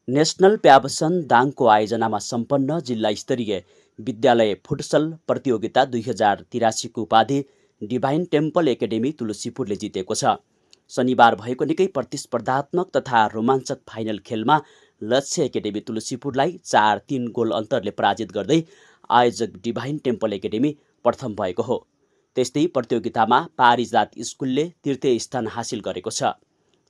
National प्याबसन दाङको आयोजनामा सम्पन्न जिल्ला स्तरीय विद्यालय फुटसल प्रतियोगिता 2083को उपाधि डिभाइन टेम्पल एकाडेमी तुलसीपुरले जितेको छ। शनिबार भएको निकै प्रतिस्पर्धात्मक तथा रोमाञ्चक फाइनल खेलमा लक्ष्य एकाडेमी तुलसीपुरलाई 4-3 गोल अन्तरले पराजित गर्दै आयोजक डिभाइन टेम्पल एकाडेमी प्रथम भएको हो। त्यस्तै प्रतियोगितामा पारिजात स्कुलले तृतीय स्थान हासिल गरेको छ।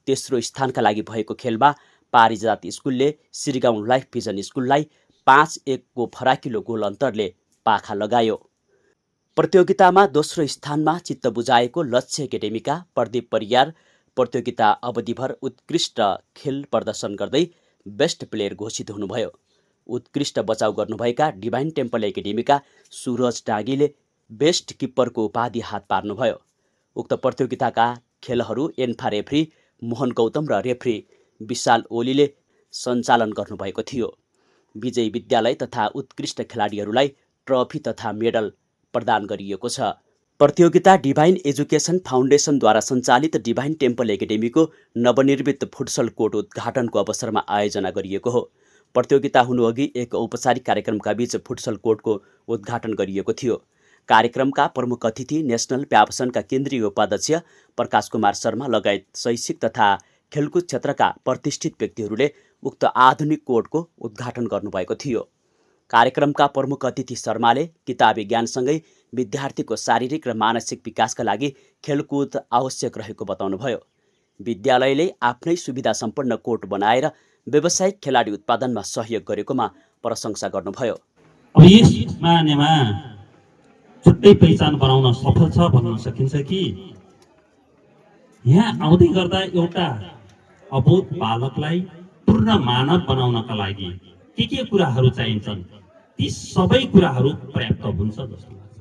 तेस्रो स्थानका लागि भएको खेलमा पारिजात स्कुलले श्रीगाउँ लाइफ भिजन स्कुललाई 5-1 को फराकिलो गोल अन्तरले पाखा लगायो। प्रतियोगितामा दोस्रो स्थानमा चित्त बुझाएको लक्ष्य एकाडेमीका प्रदीप परियार प्रतियोगिता अवधिभर उत्कृष्ट खेल प्रदर्शन गर्दै बेस्ट प्लेयर घोषित हुनुभयो। उत्कृष्ट बचाउ गर्नुभएका डिभाइन टेम्पल एकाडेमीका सुरज डाँगीले बेस्ट किप्परको उपाधि हात पार्नुभयो। उक्त प्रतियोगिताका खेलहरू एन्फा रेफ्री मोहन गौतम र रेफ्री विशाल ओलीले सञ्चालन गर्नुभएको थियो। विजयी विद्यालय तथा उत्कृष्ट खेलाडीहरूलाई ट्रफी तथा मेडल प्रदान गरिएको छ। प्रतियोगिता डिभाइन एजुकेसन फाउन्डेसनद्वारा सञ्चालित डिभाइन टेम्पल एकाडेमीको नवनिर्मित फुटसल कोर्ट उद्घाटनको अवसरमा आयोजना गरिएको हो। प्रतियोगिता हुनुअघि एक औपचारिक कार्यक्रमका बीच फुटसल कोर्टको उद्घाटन गरिएको थियो। कार्यक्रमका प्रमुख अतिथि नेशनल प्याबसनका केन्द्रीय उपाध्यक्ष प्रकाश कुमार शर्मा लगायत शैक्षिक तथा खेलकुद क्षेत्रका प्रतिष्ठित व्यक्तिहरूले उक्त आधुनिक कोर्टको उद्घाटन गर्नुभएको थियो। कार्यक्रमका प्रमुख अतिथि शर्माले किताबी ज्ञानसँगै विद्यार्थीको शारीरिक र मानसिक विकासका लागि खेलकुद आवश्यक रहेको बताउनुभयो। विद्यालयले आफ्नै सुविधा सम्पन्न कोर्ट बनाएर व्यावसायिक खेलाडी उत्पादनमा सहयोग गरेकोमा प्रशंसा गर्नुभयो। अब यस मानेमा छुट्टै पहिचान बनाउन सफल छ भन्न सकिन्छ कि यहाँ आउँदै गर्दा एउटा अबोध बालकलाई पूर्ण मानव बनाउनका लागि के कुराहरू चाहिन्छन् ती सबै कुराहरू पर्याप्त हुन्छ जस्तो लाग्छ।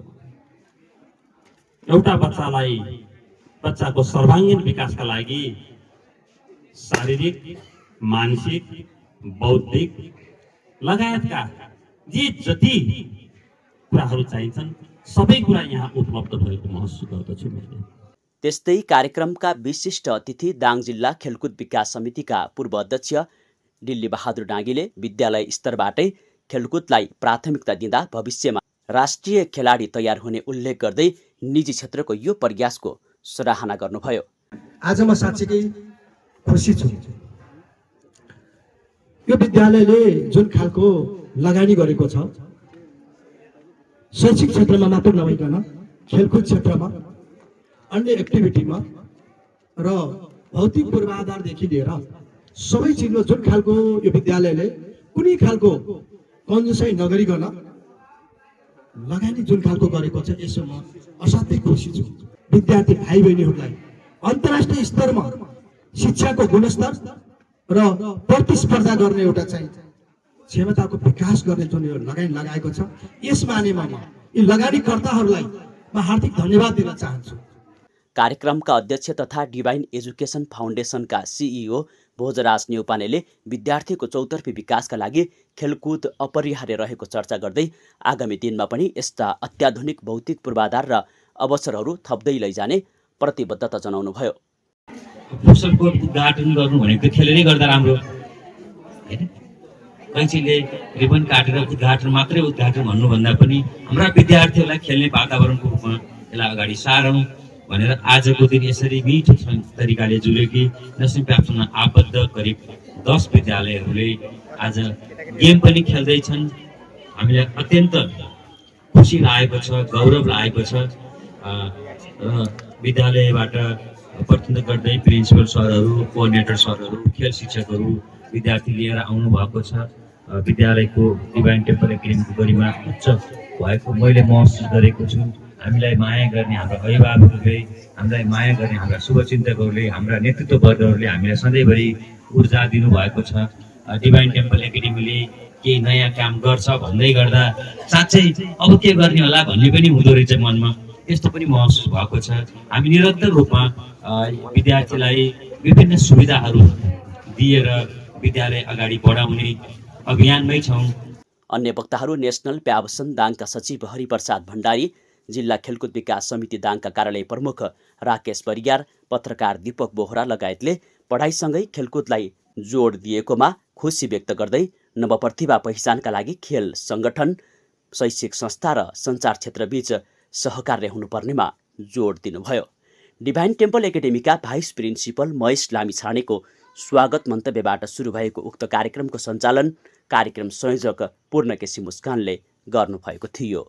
एउटा बच्चाको सर्वाङ्गीण विकासका लागि शारीरिक, मानसिक, बौद्धिक लगायतका जति कुराहरू चाहिन्छन् सबै कुरा यहाँ उपलब्ध भएको महसुस गर्दछु मैले। त्यस्तै कार्यक्रमका विशिष्ट अतिथि दाङ जिल्ला खेलकुद विकास समितिका पूर्व अध्यक्ष डिल्ली बहादुर डाँगीले विद्यालय स्तरबाटै खेलकुदलाई प्राथमिकता दिँदा भविष्यमा राष्ट्रिय खेलाडी तयार हुने उल्लेख गर्दै निजी क्षेत्रको यो प्रयासको सराहना गर्नुभयो। आज म साँच्चै खुसी छु। यो विद्यालयले जुन खालको लगानी गरेको छ शैक्षिक क्षेत्रमा मात्र नभइकन खेलकुद क्षेत्रमा, अन्य एक्टिभिटीमा र भौतिक पूर्वाधारदेखि लिएर सबै चिजमा जुन खालको यो विद्यालयले कुनै खालको कन्जुसाइ नगरिकन लगानी जुन खालको गरेको छ यसो म असाध्यै खुसी छु। विद्यार्थी भाइ बहिनीहरूलाई अन्तर्राष्ट्रिय स्तरमा शिक्षाको गुणस्तर र प्रतिस्पर्धा गर्ने एउटा चाहिँ क्षमताको विकास गर्ने जुन यो लगानी लगाएको छ यस मानेमा म यी लगानीकर्ताहरूलाई म हार्दिक धन्यवाद दिन चाहन्छु। कार्यक्रमका अध्यक्ष तथा डिभाइन एजुकेसन फाउन्डेसनका सिइओ भोजराज न्यौपानेले विद्यार्थीको चौतर्फी विकासका लागि खेलकुद अपरिहार्य रहेको चर्चा गर्दै आगामी दिनमा पनि यस्ता अत्याधुनिक भौतिक पूर्वाधार र अवसरहरू थप्दै लैजाने प्रतिबद्धता जनाउनुभयो। फुटसलको उद्घाटन गर्नु भनेको खेलले गर्दा राम्रो हैन। कैचीले रिबन काटेर उद्घाटन मात्रै उद्घाटन भन्नुभन्दा पनि हाम्रा विद्यार्थीहरूलाई खेल्ने वातावरणको रूपमा यसलाई अगाडि सारौँ भनेर आजको दिन यसरी मिठो तरिकाले जुरेकी नेसनल प्याबसनमा आबद्ध करिब 10 विद्यालयहरूले आज गेम पनि खेल्दैछन्। हामीलाई अत्यन्त खुसी लागेको छ, गौरव लागेको छ। विद्यालयबाट प्रतिनिधित्व गर्दै प्रिन्सिपल सरहरू, कोअर्डिनेटर सरहरू, खेल शिक्षकहरू विद्यार्थी लिएर आउनु भएको छ। विद्यालयको डिभाइन टेम्पल एकाडेमीको गरिमा उच्च भएको मैले महसुस गरेको छु। हामीलाई माया गर्ने हाम्रा अभिभावकहरूले, हामीलाई माया गर्ने हाम्रा शुभचिन्तकहरूले, हाम्रा नेतृत्ववर्गहरूले हामीलाई सधैँभरि ऊर्जा दिनुभएको छ। डिभाइन टेम्पल एकाडेमीले केही नयाँ काम गर्छ भन्दै गर्दा साँच्चै अब के गर्ने होला भन्ने पनि हुँदो रहेछ मनमा, यस्तो पनि महसुस भएको छ। हामी निरन्तर रूपमा विद्यार्थीलाई विभिन्न सुविधाहरू दिएर विद्यालय अगाडि बढाउने अभियानमै छौँ। अन्य वक्ताहरू नेशनल प्याबसन दाङका सचिव हरिप्रसाद भण्डारी, जिल्ला खेलकुद विकास समिति दाङका कार्यालय प्रमुख राकेश परियार, पत्रकार दीपक बोहरा लगायतले पढाइसँगै खेलकुदलाई जोड दिएकोमा खुसी व्यक्त गर्दै नवप्रतिभा पहिचानका लागि खेल सङ्गठन, शैक्षिक संस्था र सञ्चार क्षेत्रबीच सहकार्य हुनुपर्नेमा जोड दिनुभयो। डिभाइन टेम्पल एकाडेमीका भाइस प्रिन्सिपल महेश लामिछानेको स्वागत मन्तव्यबाट सुरु भएको उक्त कार्यक्रमको सञ्चालन कार्यक्रम संयोजक पूर्णकेशी मुस्कानले गर्नुभएको थियो।